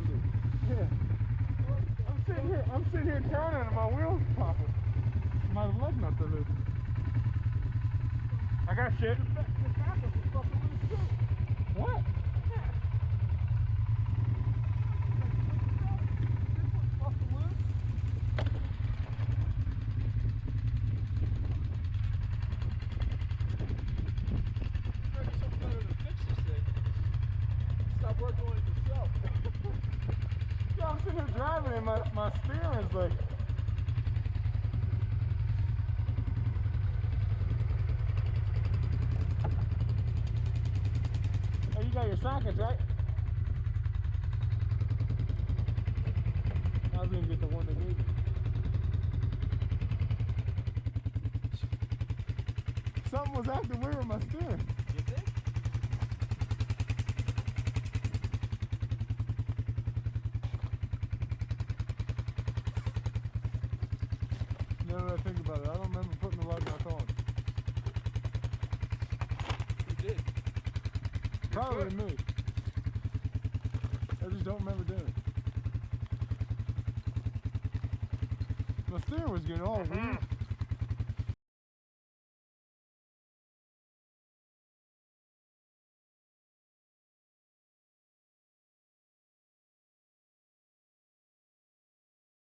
loose. Yeah. I'm sitting here turning and my wheels popping. My leg nuts are loose. I got shit. The back was fucking loose too. What? Yeah. This one's fucking loose. Maybe something better to fix this thing. Stop working on it yourself. Yeah, I'm sitting here driving and my steering's like... Hey, you got your sockets, right? I was gonna get the one that gave me. Something was acting weird with my steering. You think? Now that I think about it, I don't remember putting the lug nuts on. Who did? Probably me. I just don't remember doing it. My steering was getting all weak.